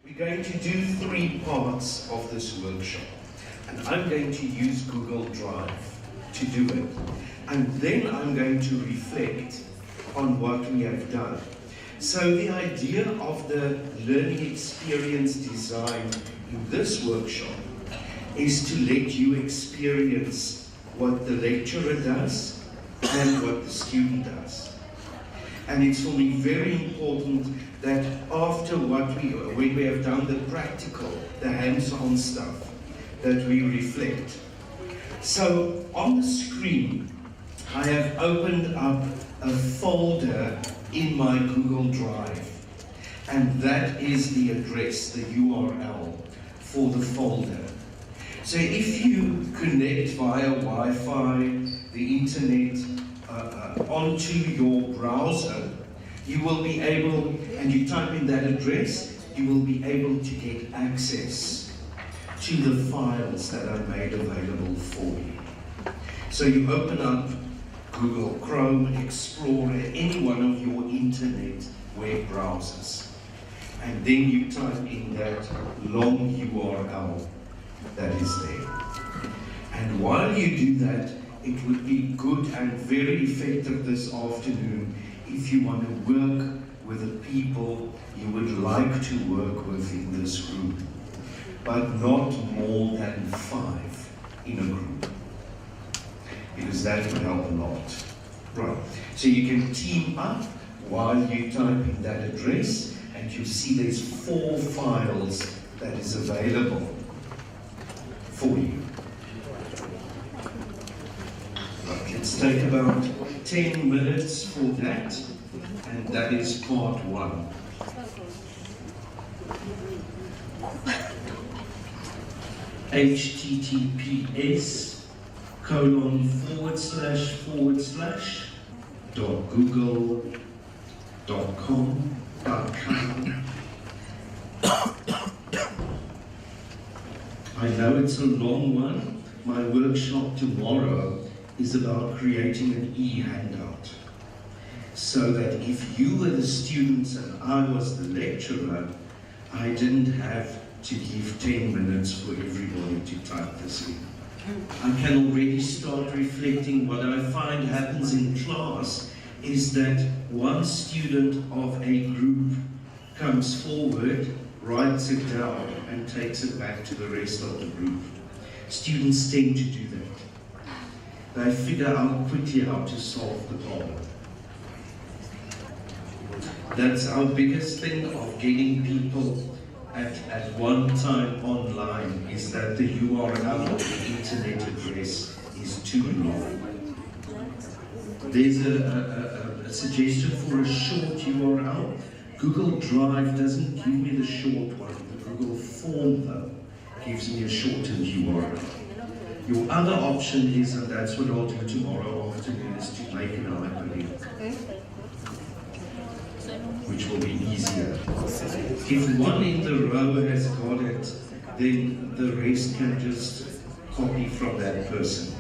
We're going to do 3 parts of this workshop, and I'm going to use Google Drive to do it. And then I'm going to reflect on what we have done. So the idea of the learning experience design in this workshop is to let you experience what the lecturer does and what the student does. And it's for me very important that after when we have done the practical, the hands-on stuff, that we reflect. So on the screen, I have opened up a folder in my Google Drive, and that is the address, the URL for the folder. So if you connect via Wi-Fi, the internet, onto your browser, you will be able, and you type in that address, you will be able to get access to the files that are made available for you. So you open up Google Chrome, Explorer, any one of your internet web browsers, and then you type in that long URL that is there. And while you do that, it would be good and very effective this afternoon if you want to work with the people you would like to work with in this group, but not more than 5 in a group, because that would help a lot. Right, so you can team up while you type in that address, and you see there's 4 files that is available for you. Right, let's take about 10 minutes for that, and that is part 1. https://.google.com. I know it's a long one. My workshop tomorrow is about creating an e-handout, so that if you were the students and I was the lecturer, I didn't have to give 10 minutes for everybody to type this in. I can already start reflecting. What I find happens in class is that one student of a group comes forward, writes it down, and takes it back to the rest of the group. Students tend to do that. They figure out quickly how to solve the problem. That's our biggest thing of getting people at one time online, is that the URL of the internet address is too long. There's a suggestion for a short URL. Google Drive doesn't give me the short one. The Google Form, though, gives me a shortened URL. Your other option is, and that's what I'll do tomorrow afternoon, is to make an hyperlink, which will be easier. If one in the row has got it, then the rest can just copy from that person.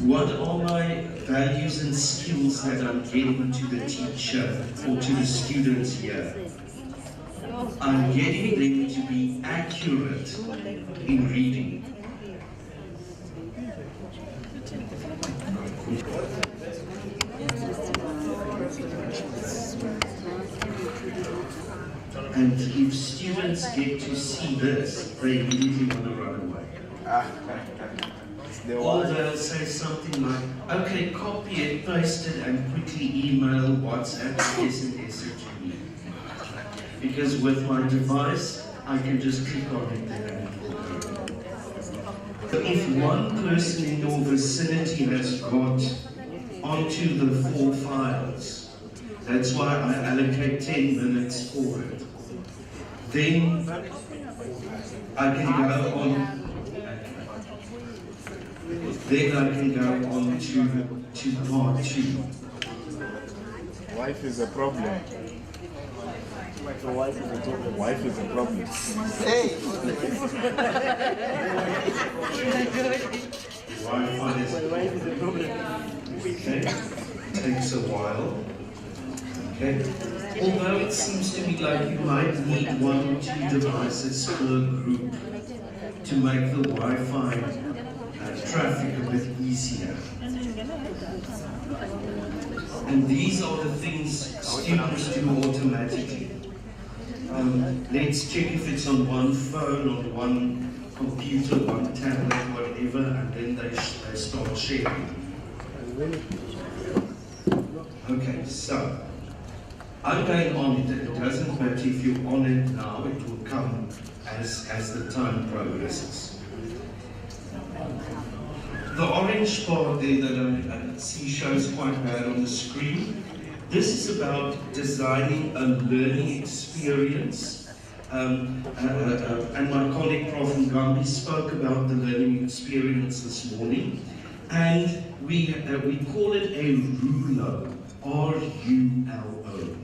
What are my values and skills that I'm getting to the teacher or to the students here? I'm getting them to be accurate in reading. And if students get to see this, they immediately want to run away. Or they'll say something like, okay, copy it, paste it, and quickly email, WhatsApp, SMS it to me. Because with my device, I can just click on it there and it will go. So if one person in your vicinity has got onto the 4 files, that's why I allocate 10 minutes for it. Then I can go on. Then I can go on to part 2. Wife is a problem. Wife is a problem. Hey! Wi-Fi is a problem. Okay. Takes a while. Okay. although it seems to me like you might need 1 or 2 devices per group to make the Wi-Fi traffic a bit easier. And these are the things students do automatically. Let's check if it's on one phone, on one computer, one tablet, whatever, and then they start sharing. Okay, so I'm going on it. It doesn't matter if you're on it now, it will come as the time progresses. The orange part there that I see shows quite bad on the screen. This is about designing a learning experience. And my colleague Prof. Ngambi spoke about the learning experience this morning. And we call it a Roulo, R-U-L-O,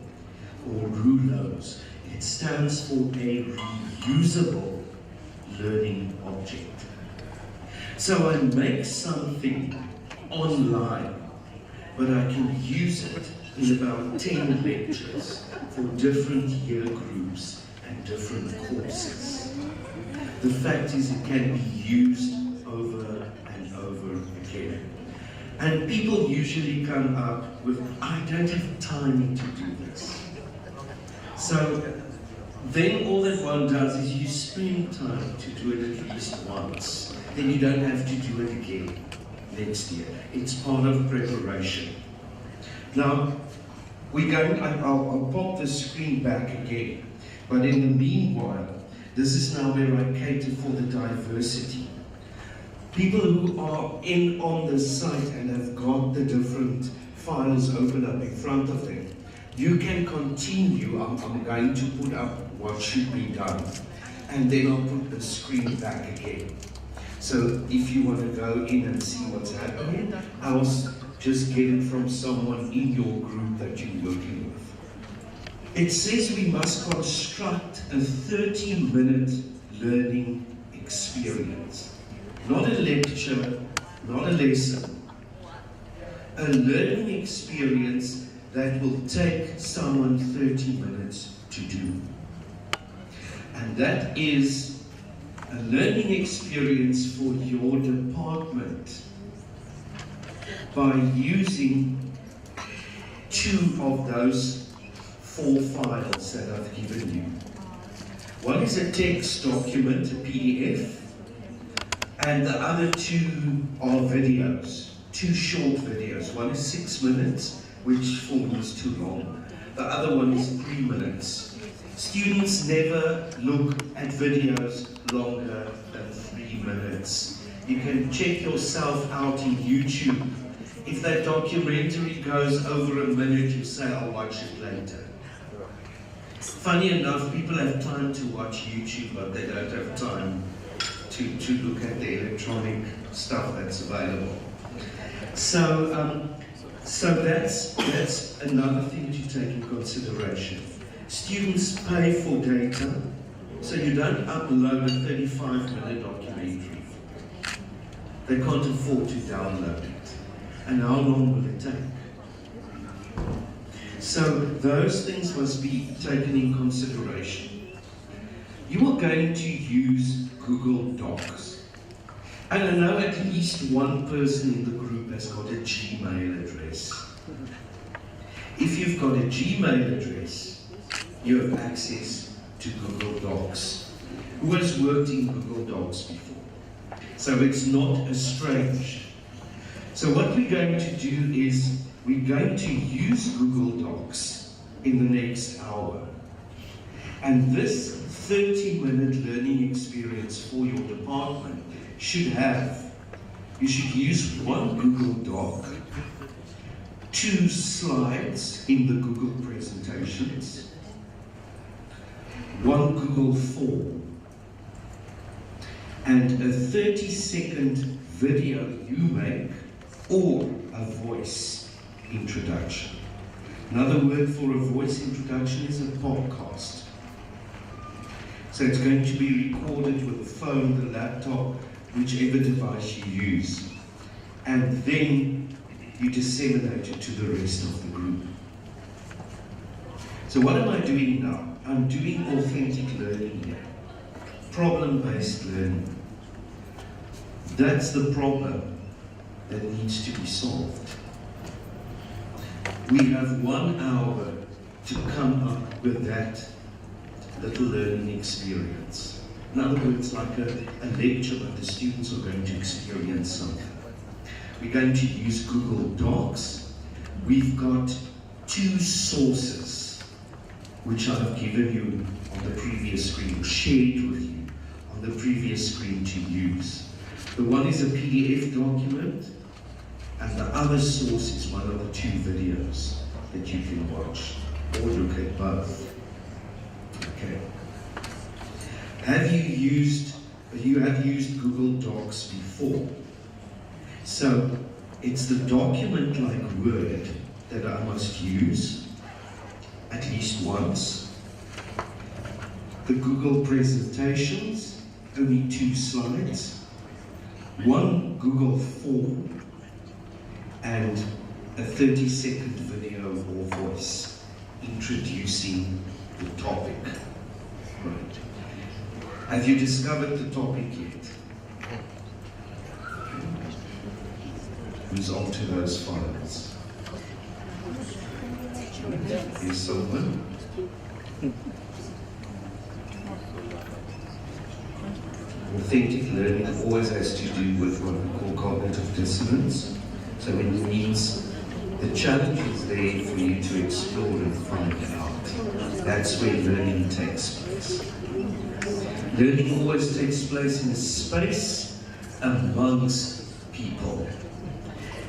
or Roulos. It stands for a reusable learning object. So I make something online, but I can use it in about 10 lectures for different year groups and different courses. The fact is it can be used over and over again. And people usually come up with, I don't have time to do this. So then all that one does is you spend time to do it at least once. Then you don't have to do it again next year. It's part of preparation. Now, I'll pop the screen back again. But in the meanwhile, this is now where I cater for the diversity. People who are on the site and have got the different files open up in front of them, you can continue. I'm going to put up what should be done, and then I'll put the screen back again. So if you want to go in and see what's happening, I'll just get it from someone in your group that you're working with. It says we must construct a 30-minute learning experience. Not a lecture, not a lesson. A learning experience that will take someone 30 minutes to do. And that is a learning experience for your department by using 2 of those 4 files that I've given you. One is a text document, a PDF, and the other 2 are videos, 2 short videos. One is 6 minutes, which for me is too long. The other one is 3 minutes. Students never look at videos longer than 3 minutes. You can check yourself out in YouTube. If that documentary goes over a minute, you say, I'll watch it later. Funny enough, people have time to watch YouTube, but they don't have time to look at the electronic stuff that's available. So that's another thing to take in consideration. Students pay for data, so you don't upload a 35-minute documentary. They can't afford to download it. And how long will it take? So those things must be taken in consideration. You are going to use Google Docs. And I know at least one person in the group has got a Gmail address. If you've got a Gmail address, you have access to Google Docs. Who has worked in Google Docs before? So it's not a strange. So what we're going to do is we're going to use Google Docs in the next hour. And this 30-minute learning experience for your department you should use one Google Doc, 2 slides in the Google presentations, 1 Google form, and a 30-second video you make or a voice introduction. Another word for a voice introduction is a podcast. So it's going to be recorded with the phone, the laptop, whichever device you use. And then you disseminate it to the rest of the group. So So what am I doing now? I'm doing authentic learning here. Problem-based learning. That's the problem that needs to be solved. We have 1 hour to come up with that little learning experience. In other words, like a lecture, but the students are going to experience something. We're going to use Google Docs. We've got 2 sources, which I've given you on the previous screen, or shared with you on the previous screen to use. The one is a PDF document, and the other source is one of the 2 videos that you can watch, or look at both. Okay. You have used Google Docs before. So it's the document like Word that I must use at least once. The Google presentations, only 2 slides. 1 Google form and a 30-second video or voice introducing the topic. Right. Have you discovered the topic yet? Who's onto those files? Is someone? Authentic learning always has to do with what we call cognitive dissonance. So it means the challenge is there for you to explore and find out. That's where learning takes place. Learning always takes place in a space amongst people.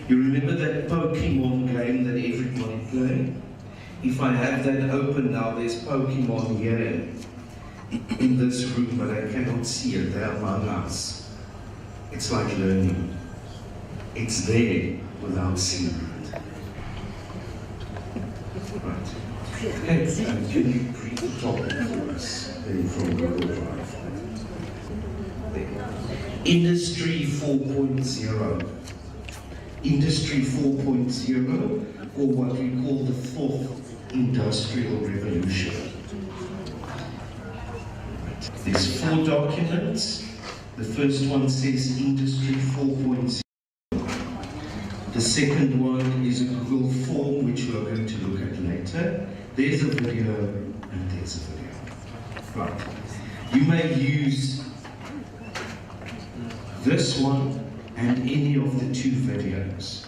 You remember that Pokemon game that everybody played? If I have that open now, there's Pokemon here in this room, but I cannot see it. They're among us. It's like learning. It's there without seeing it. Right. Okay, and can you read the topic for us from Google Drive? There. Industry 4.0. Industry 4.0, or what we call the 4th Industrial Revolution. There's 4 documents. The first one says Industry 4.0. The second one is a Google form, which we're going to look at later. There's a video, and there's a video. Right. You may use this one and any of the 2 videos.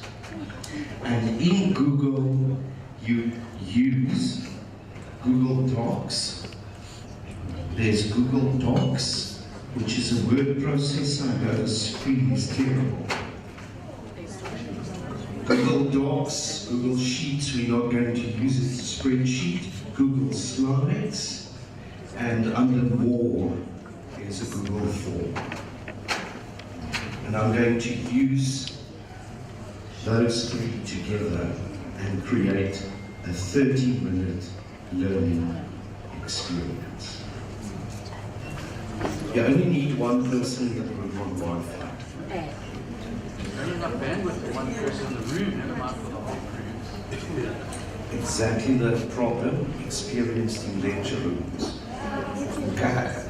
And in Google, you use Google Docs. There's Google Docs, which is a word processor. I know the screen is terrible. Google Docs, Google Sheets, we're not going to use it as a spreadsheet. Google Slides, and under More is a Google Form. And I'm going to use those 3 together and create a 30-minute learning experience. You only need 1 person in the room on Wi-Fi. There's enough bandwidth for 1 person in the room, never mind for the whole room. Exactly the problem experienced in lecture rooms. Okay.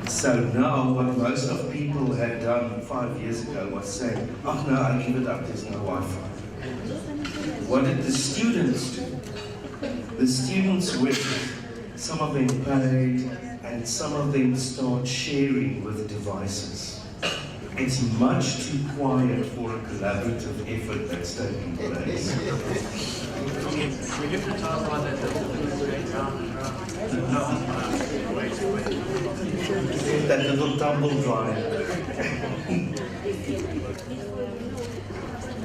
So now what most of people had done 5 years ago was say, oh no, I give it up, there's no Wi-Fi. What did the students do? The students went, some of them paid, and some of them start sharing with devices. It's much too quiet for a collaborative effort that's taking place. We hypnotize like that, That little tumble dryer.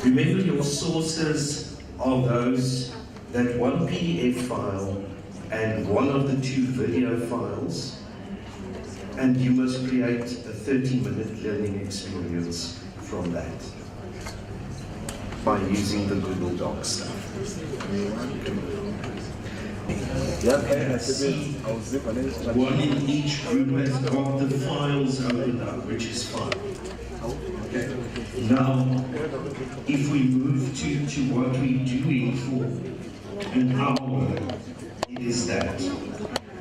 Remember, your sources are those, that 1 PDF file and 1 of the 2 video files, and you must create a 30-minute learning experience from that by using the Google Docs stuff. See, 1 in each group has got the files opened up, which is fine. Okay. Now, if we move to what we're doing for an hour, is that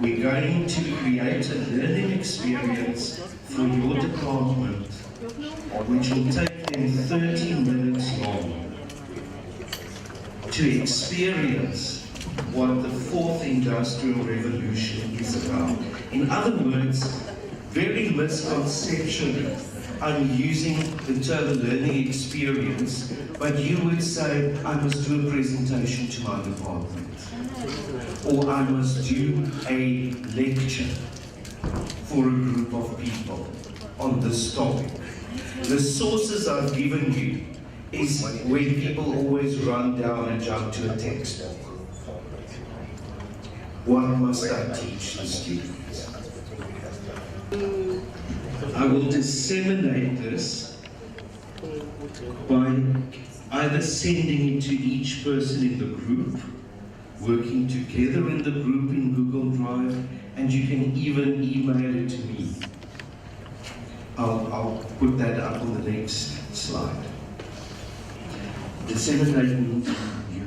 we're going to create a learning experience for your department which will take them 30 minutes long to experience what the fourth industrial revolution is about. In other words, very misconceptually, I'm using the term learning experience, but you would say I must do a presentation to my department, or I must do a lecture for a group of people on this topic. The sources I've given you is where people always run down and jump to a textbook. What must I teach the students? I will disseminate this by either sending it to each person in the group, working together in the group in Google Drive, and you can even email it to me. I'll put that up on the next slide. Disseminate means you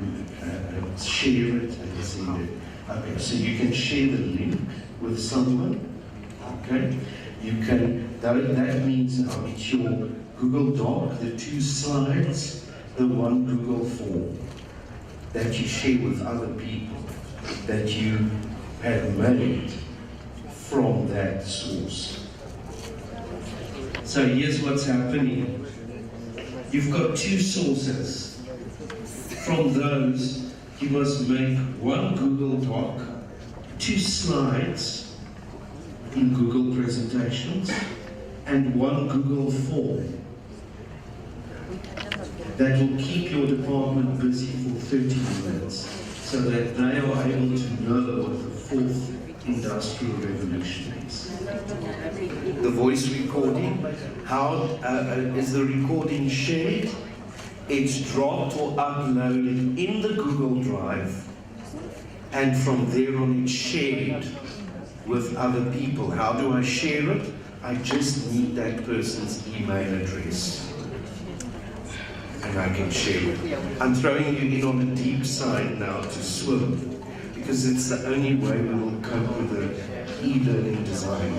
share it and send it. Okay, so you can share the link with someone. Okay, you can. That means it's your Google Doc, the 2 slides, the 1 Google form that you share with other people that you have made from that source. So here's what's happening. You've got 2 sources. From those, you must make 1 Google Doc, 2 slides in Google Presentations, and 1 Google form that will keep your department busy for 30 minutes so that they are able to know what the 4th Industrial Revolution is. The voice recording, how is the recording shared? It's dropped or uploaded in the Google Drive, and from there on it's shared with other people. How do I share it? I just need that person's email address, and I can share it. I'm throwing you in on the deep side now to swim, because it's the only way we will cope with the e-learning design.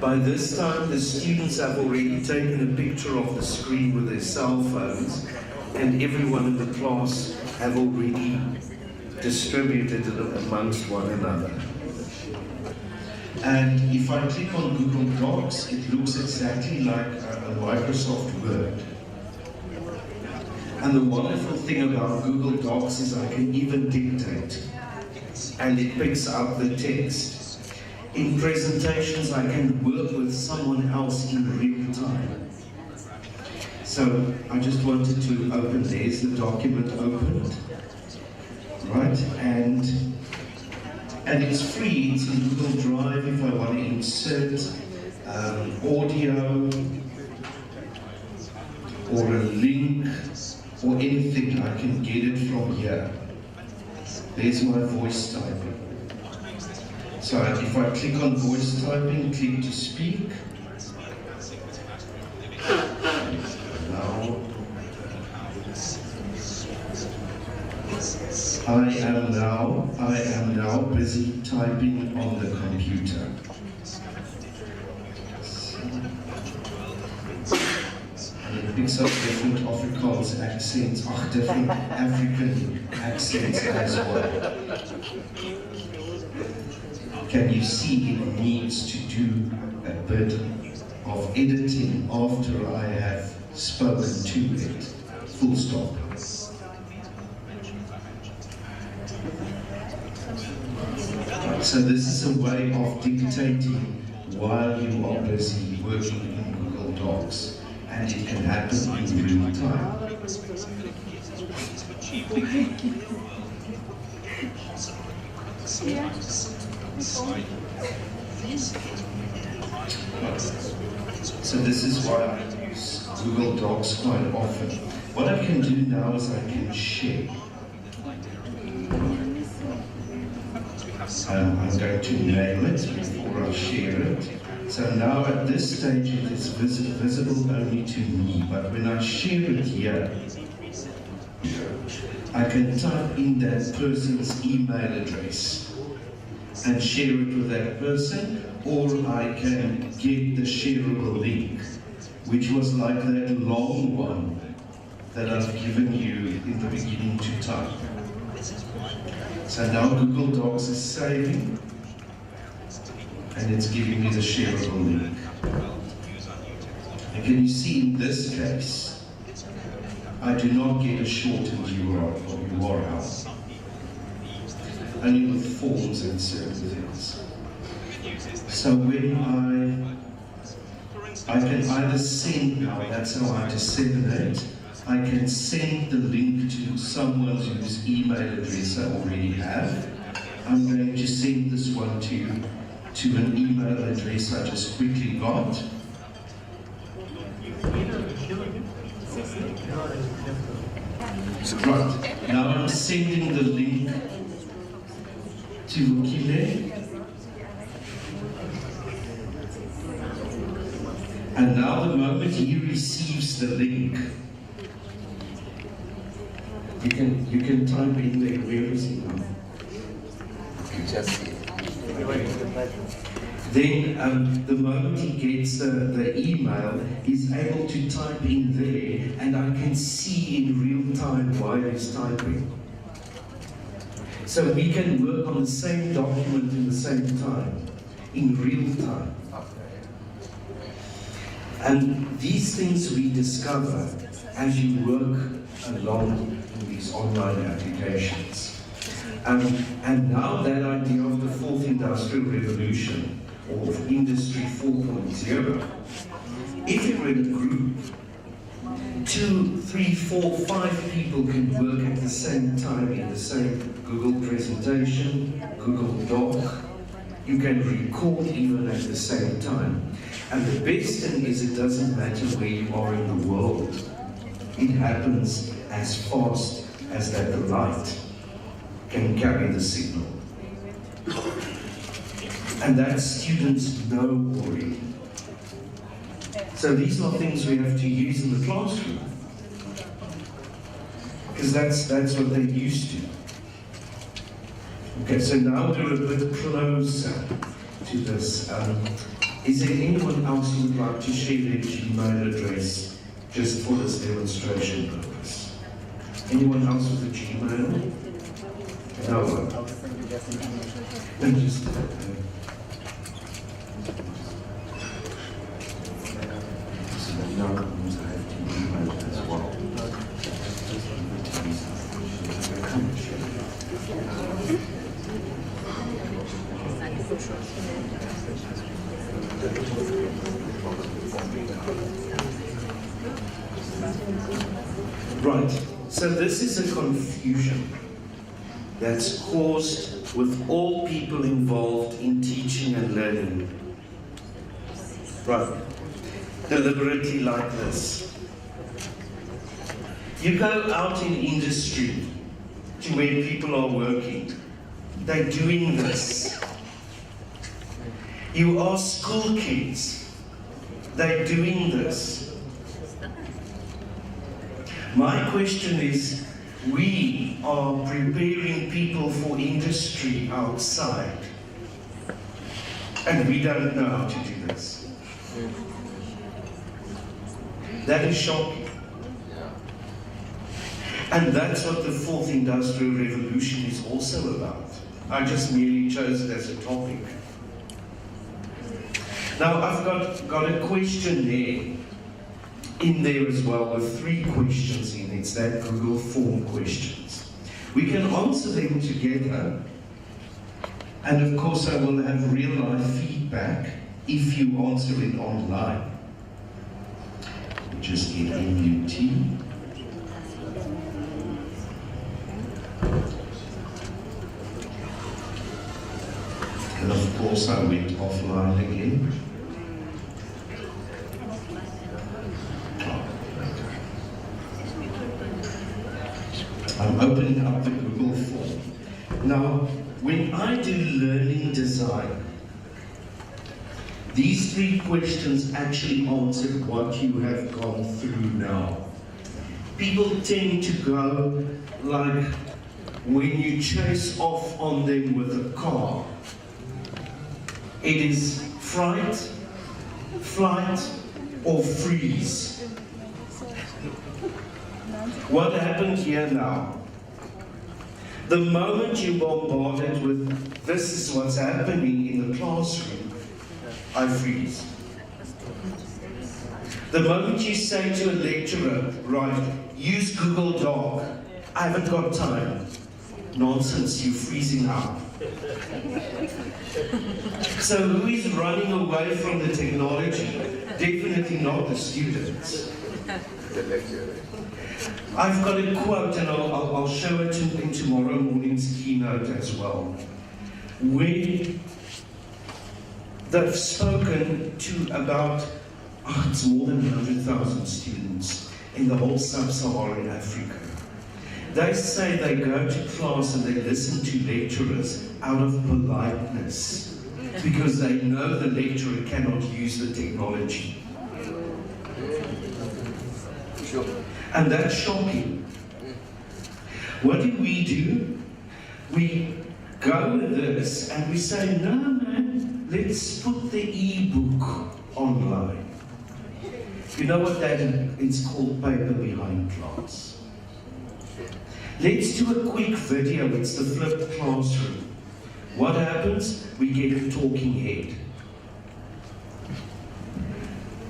By this time, the students have already taken a picture of the screen with their cell phones, and everyone in the class have already distributed it amongst one another. And if I click on Google Docs, it looks exactly like a Microsoft Word. And the wonderful thing about Google Docs is I can even dictate, and it picks up the text. In presentations, I can work with someone else in real time. So I just wanted to open, there's the document opened, right? And it's free, it's in Google Drive if I want to insert audio or a link or anything, I can get it from here. There's my voice typing. So if I click on voice typing, click to speak. Now, I am now busy typing on the computer. And it picks up different Afrikaans accents, different African accents as well. Can you see it needs to do a bit of editing after I have spoken to it? Full stop. So this is a way of dictating while you are busy working in Google Docs, and it can happen in real time. So this is why I use Google Docs quite often. What I can do now is I can share. I'm going to name it before I share it. So now at this stage it is visible only to me, but when I share it here, I can type in that person's email address and share it with that person, or I can get the shareable link, which was like that long one that I've given you in the beginning to type. So now Google Docs is saving, and it's giving me the shareable link. And can you see in this case, I do not get a shortened URL, only with forms and certain things. So when I can either send now, that's how I disseminate, I can send the link to someone whose email address I already have. I'm going to send this one to an email address I just quickly got. Right, now I'm sending the link to Ukile. And now the moment he receives the link, you can type in there, where is he now? You just see. Then the moment he gets the email, he's able to type in there, and I can see in real time while he's typing. So we can work on the same document in the same time, in real time. And these things we discover as you work along in these online applications. And now that idea of the fourth industrial revolution, or of Industry 4.0, if you're in a group, 2, 3, 4, 5 people can work at the same time in the same Google presentation, Google Doc. You can record even at the same time. And the best thing is it doesn't matter where you are in the world. It happens as fast as that the light can carry the signal. And that students know already. So these are things we have to use in the classroom. Because that's what they're used to. Okay, so now we're a bit closer to this. Is there anyone else who would like to share their Gmail address just for this demonstration purpose? Anyone else with a Gmail? No one. Then just so now I have Gmail as well. Right, so this is a confusion that's caused with all people involved in teaching and learning. Right, deliberately like this. You go out in industry to where people are working. They're doing this. You ask school kids. They're doing this. My question is, we are preparing people for industry outside, and we don't know how to do this. That is shocking. And that's what the fourth industrial revolution is also about. I just merely chose it as a topic. Now I've got a question there, in there as well, with 3 questions in it. It's that Google form questions. We can answer them together, and of course I will have real life feedback if you answer it online. Just get MUT. And of course I went offline again. I'm opening up the Google form. Now, when I do learning design, these 3 questions actually answer what you have gone through now. People tend to go like when you chase off on them with a car, It is fright, flight, or freeze. What happened here now? The moment you bombarded with, this is what's happening in the classroom, I freeze. The moment you say to a lecturer, right, use Google Doc, I haven't got time. Nonsense, you're freezing up. So who is running away from the technology? Definitely not the students. The lecturer. I've got a quote, and I'll show it in tomorrow morning's keynote as well, where they've spoken to about, it's more than 100,000 students in the whole sub-Saharan Africa. They say they go to class and they listen to lecturers out of politeness because they know the lecturer cannot use the technology. Sure. And that's shocking. What do? We go with this and we say, no man, let's put the e-book online. You know what that is? It's called paper behind class. Let's do a quick video, it's the flipped classroom. What happens? We get a talking head.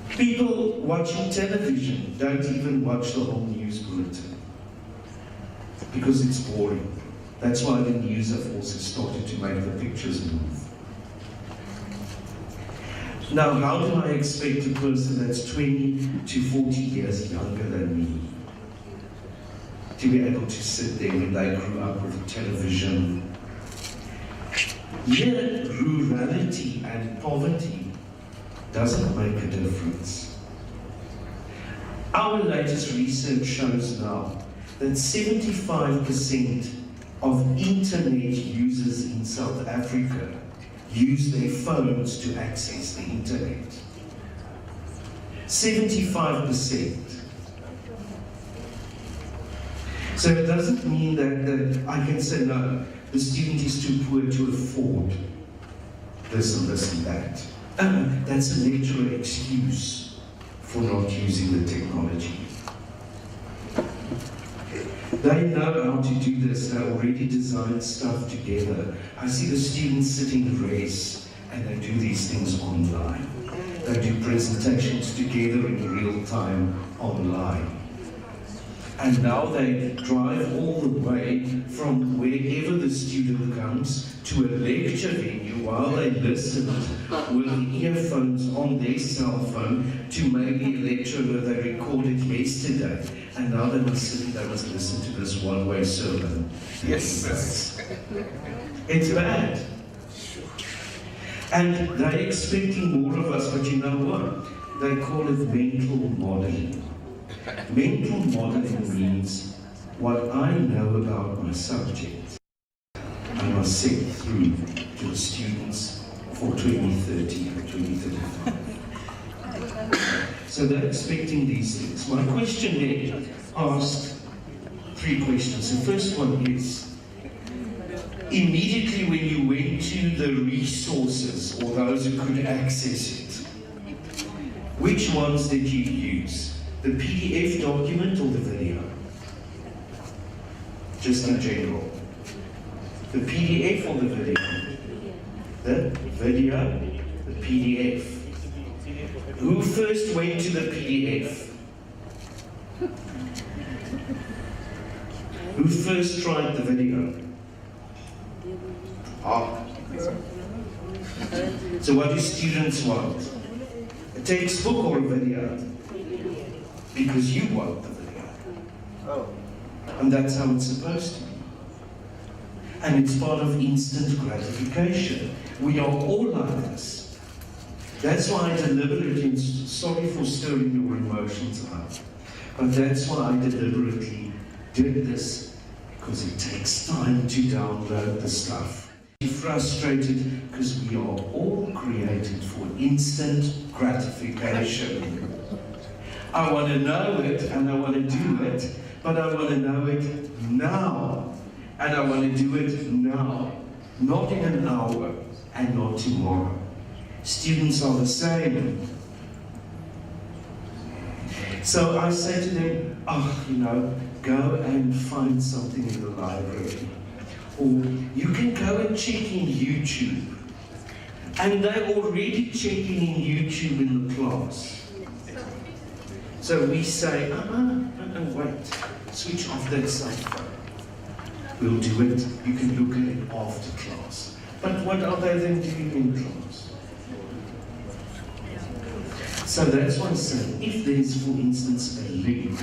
People watching television don't even watch the whole news bulletin because it's boring. That's why the news have also started to make the pictures move. Now, how do I expect a person that's 20 to 40 years younger than me to be able to sit there when they grew up with television? Yet, rurality and poverty doesn't make a difference. Our latest research shows now that 75% of internet users in South Africa use their phones to access the internet. 75%. So it doesn't mean that I can say, no, the student is too poor to afford this and this and that. That's a lecturer excuse for not using the technology. They know how to do this, they already designed stuff together. I see the students sitting in race and they do these things online. They do presentations together in real time online. And now they drive all the way from wherever the student comes to a lecture venue while they listen with earphones on their cell phone to maybe a lecture that they recorded yesterday. And now they must listen to this one-way sermon. Yes. It's bad. And they're expecting more of us, but you know what? They call it mental modeling. Mental modeling means what I know about my subject, I must set through to the students for 2030 or 2035. So they're expecting these things. My questionnaire asked 3 questions. The first one is, immediately when you went to the resources or those who could access it, which ones did you use? The PDF document or the video? Just in general. The PDF or the video? The video, the PDF. Who first went to the PDF? Who first tried the video? So what do students want? A textbook or a video? Because you want the video. And that's how it's supposed to be. And it's part of instant gratification. We are all like this. That's why I deliberately, sorry for stirring your emotions up, but that's why I deliberately did this, because it takes time to download the stuff. Be frustrated because we are all created for instant gratification. I want to know it and I want to do it, but I want to know it now. And I want to do it now, not in an hour and not tomorrow. Students are the same. So I say to them, go and find something in the library. Or you can go and check in YouTube. And they're already checking in YouTube in the class. So we say, wait, switch off that cell phone. We'll do it. You can look at it after class. But what are they then doing in class? So that's why I say, if there's, for instance, a link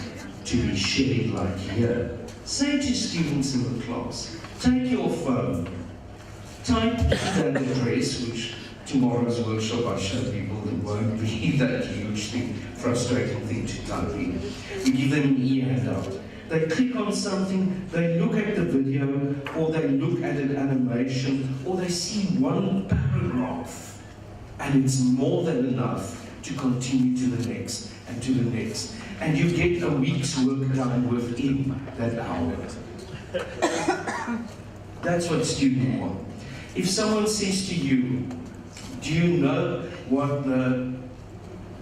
to be shared like here, say to students in the class, take your phone, type that address, which tomorrow's workshop I show people that won't be that huge thing, frustrating thing to type in. We give them an e-handout. They click on something, they look at the video, or they look at an animation, or they see one paragraph, and it's more than enough to continue to the next, and to the next. And you get a week's work done within that hour. That's what students want. If someone says to you, do you know what the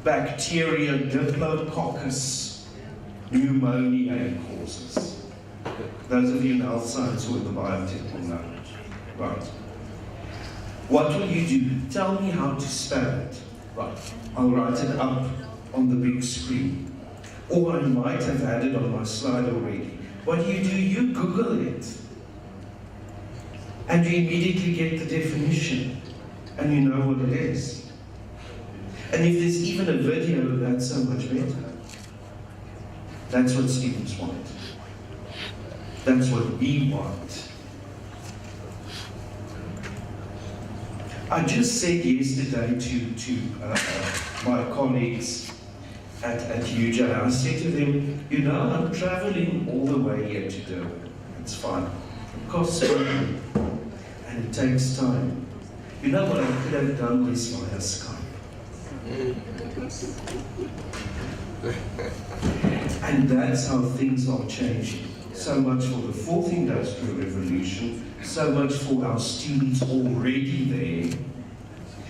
bacteria Diplococcus pneumoniae causes? Those of you in health science or in the biotech will know. Right. What will you do? Tell me how to spell it. Right. I'll write it up on the big screen. Or I might have had it on my slide already. What do? You Google it. And you immediately get the definition. And you know what it is. And if there's even a video, that's so much better. That's what students want. That's what we want. I just said yesterday to my colleagues at UJ, I said to them, I'm traveling all the way here to Durban. It's fine. It costs money. And it takes time. You know what I could have done this via Skype? And that's how things are changing. So much for the fourth industrial revolution, so much for our students already there,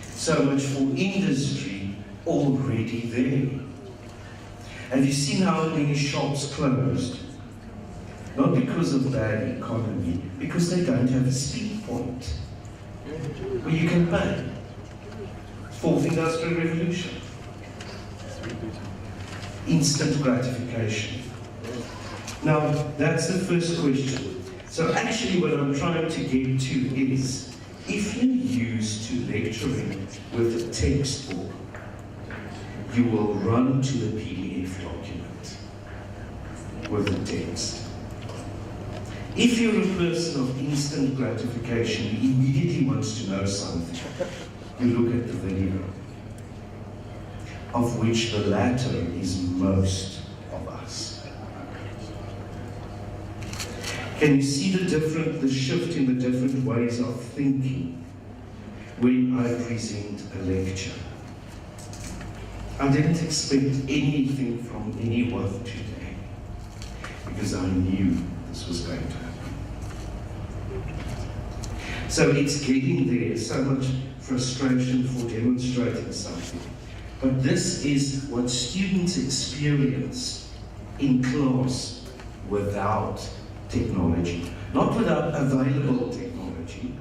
so much for industry already there. Have you seen how many shops closed? Not because of bad economy, because they don't have a speed point where you can pay. Fourth industrial revolution. Instant gratification. Now, that's the first question. So actually what I'm trying to get to is, if you're used to lecturing with a textbook, you will run to the PDF document with the text. If you're a person of instant gratification, who immediately wants to know something, you look at the video, of which the latter is most of us. Can you see the shift in the different ways of thinking when I present a lecture? I didn't expect anything from anyone today because I knew this was going to happen. So it's getting there, so much frustration for demonstrating something. But this is what students experience in class without technology, not without available technology,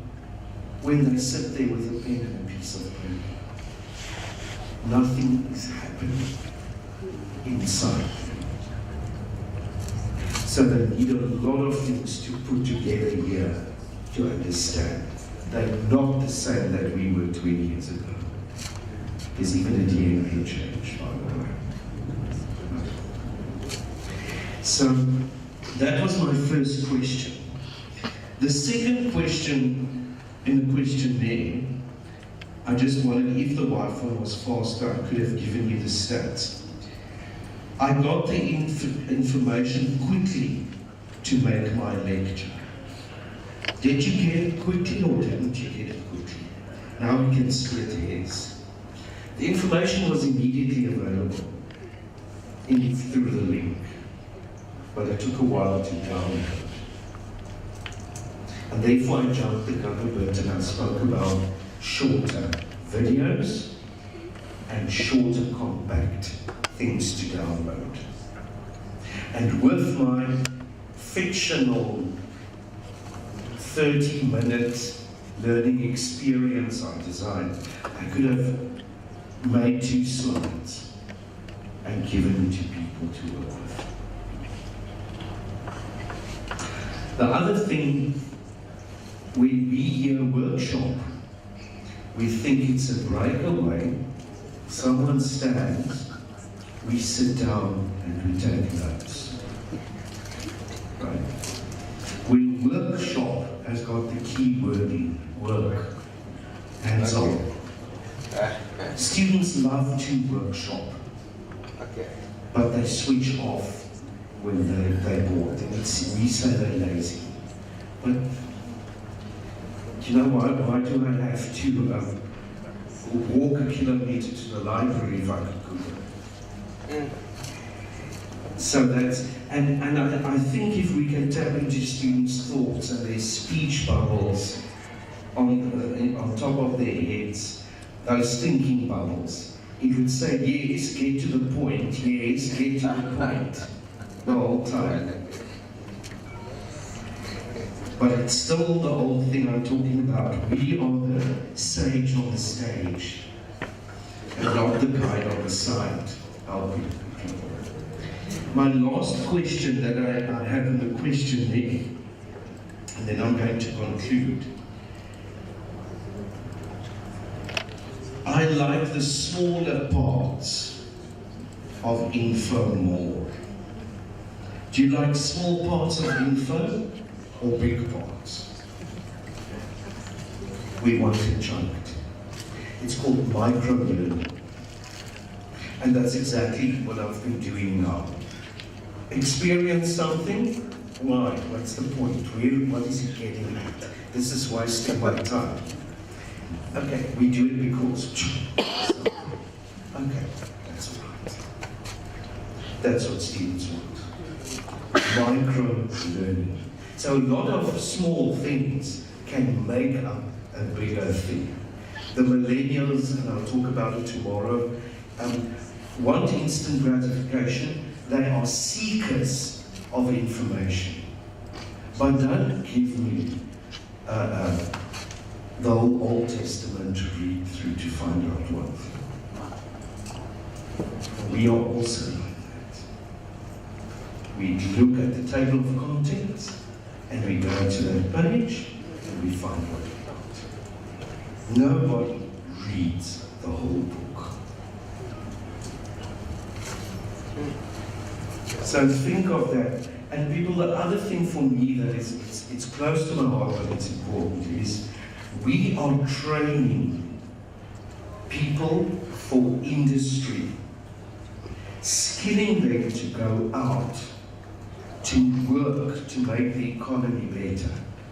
when they sit there with a pen and a piece of paper. Nothing is happening inside. So they need a lot of things to put together here to understand. They're not the same that we were 20 years ago. There's even a DNA change, by the way. So that was my first question. The second question in the questionnaire, I just wondered if the Wi-Fi was faster, I could have given you the stats. I got the information quickly to make my lecture. Did you get it quickly or didn't you get it quickly? Now we can split hairs. The information was immediately available through the link, but it took a while to download. And therefore I jumped the gun a bit and I spoke about shorter videos and shorter, compact things to download. And with my fictional 30-minute learning experience I designed, I could have made 2 slides and given them to people to work with. The other thing, when we hear workshop, we think it's a breakaway, someone stands, we sit down and we take notes. Right? When workshop has got the key word in work, hands-on. Students love to workshop, but they switch off when they're bored. And we say they're lazy. But you know what? Why do I have to walk a kilometer to the library if I could Google? So that's, and I think if we can tap into students' thoughts and their speech bubbles on top of their heads, those thinking bubbles, it would say, yes, get to the point, yes, get to the point, the whole time. But it's still the old thing I'm talking about. We are the sage on the stage, and not the guide on the side, helping people. My last question that I have in the questionnaire, and then I'm going to conclude. I like the smaller parts of info more. Do you like small parts of info or big parts? We want it chunked. It's called micro-learning. And that's exactly what I've been doing now. Experience something, why? What's the point? What is it getting at? This is wasting my time. Okay, we do it because, okay, that's right. That's what students want. Micro-learning. So a lot of small things can make up a bigger thing. The millennials, and I'll talk about it tomorrow, want instant gratification. They are seekers of information. But don't give me the whole Old Testament to read through to find out one thing. We are also like that. We look at the table of contents and we go to that page and we find what we want. Nobody reads the whole book. So think of that. And people, the other thing for me that is, it's close to my heart but it's important is we are training people for industry, skilling them to go out, to work, to make the economy better.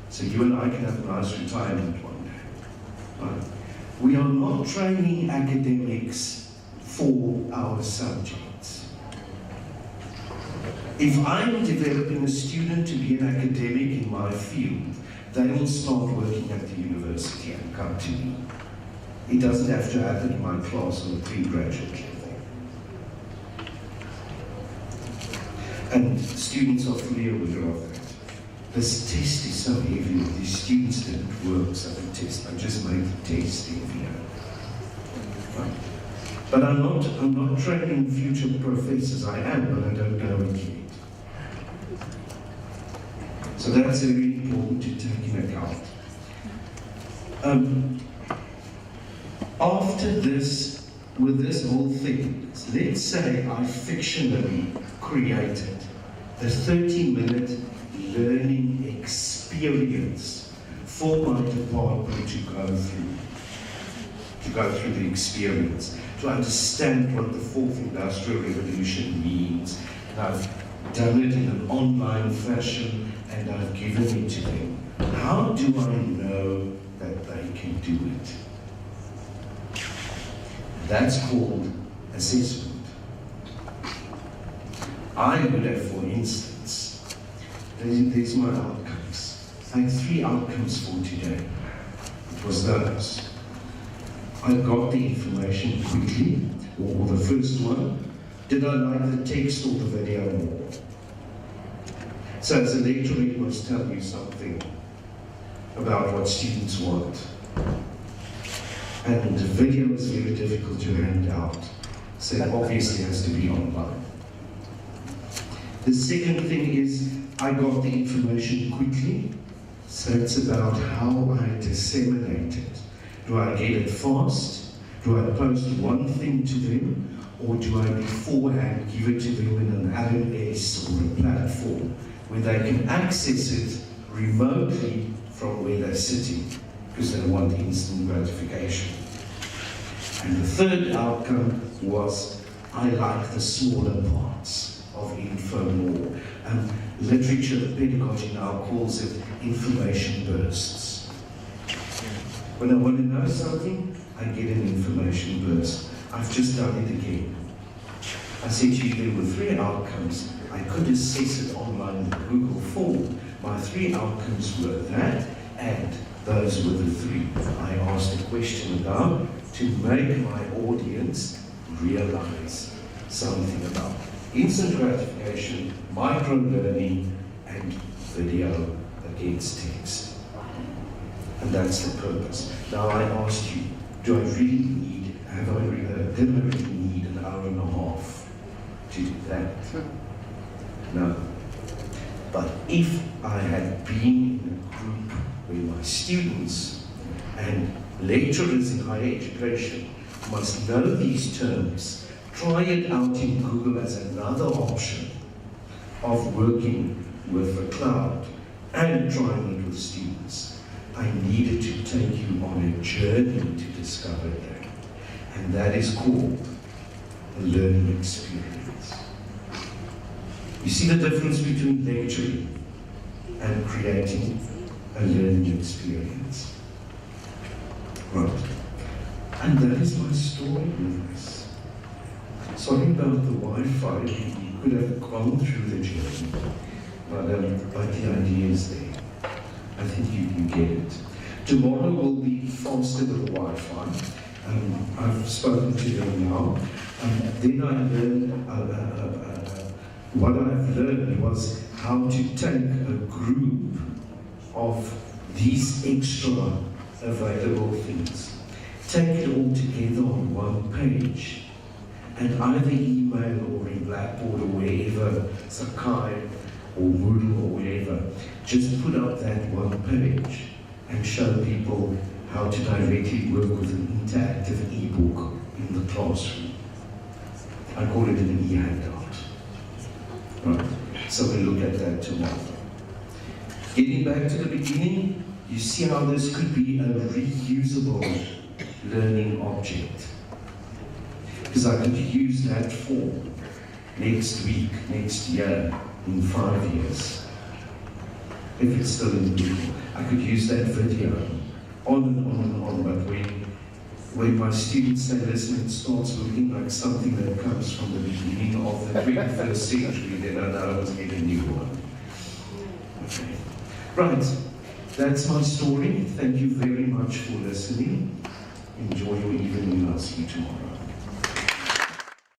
So you and I can have a nice retirement one day. Right? We are not training academics for our subjects. If I'm developing a student to be an academic in my field, they will start working at the university and come to me. It doesn't have to happen in my class on a pre-graduate level. And students are fully aware of that. This test is so heavy, these students didn't work, so the test, I just made the test heavier. Right? But I'm not training future professors. I am, but I don't know it yet. So that's very important to take into account. After this, with this whole thing, let's say I fictionally created a 30-minute learning experience for my department to go through the experience, to understand what the fourth industrial revolution means. And I've done it in an online fashion and I've given it to them. How do I know that they can do it? That's called assessment. I would have, for instance, these are my outcomes. I had 3 outcomes for today. It was those. I got the information quickly, or the first one? Did I like the text or the video more? So as a lecturer, it must tell you something about what students want. And the video is very difficult to hand out, so it obviously has to be online. The second thing is, I got the information quickly, so it's about how I disseminate it. Do I get it fast? Do I post one thing to them? Or do I beforehand give it to them in an LMS or a platform where they can access it remotely from where they're sitting, because they want instant gratification. And the third outcome was, I like the smaller parts of info more. Literature, pedagogy now calls it information bursts. When I want to know something, I get an information burst. I've just done it again. I said to you there were 3 outcomes. I could assess it online in the Google form. My 3 outcomes were that, and those were the 3 I asked a question about to make my audience realize something about instant gratification, micro-learning, and video against text. And that's the purpose. Now I asked you, do I really need, did I really need an hour and a half to do that? No. But if I had been in a group where my students and lecturers in higher education must know these terms, try it out in Google as another option of working with the cloud and trying it with students. I needed to take you on a journey to discover that. And that is called a learning experience. You see the difference between lecturing and creating a learning experience. Right. And that is my story with this. Sorry about the Wi-Fi, you could have gone through the journey, but the idea is there. I think you get it. Tomorrow will be faster with the Wi-Fi. I've spoken to them now. Then I learned, what I've learned was how to take a group of these extra available things, take it all together on one page, and either email or in Blackboard or wherever, Sakai or Moodle or wherever, just put up that one page and show people how to directly work with an interactive e-book in the classroom. I call it an e-handout. Right, so we'll look at that tomorrow. Getting back to the beginning, you see how this could be a reusable learning object. Because I could use that for next week, next year, in 5 years. If it's still in Google, I could use that video on and on and on, but when my students say, listen, it starts looking like something that comes from the beginning of the 21st century, then I know I was getting a new one. Okay. Right, that's my story. Thank you very much for listening. Enjoy your evening, and I'll see you tomorrow.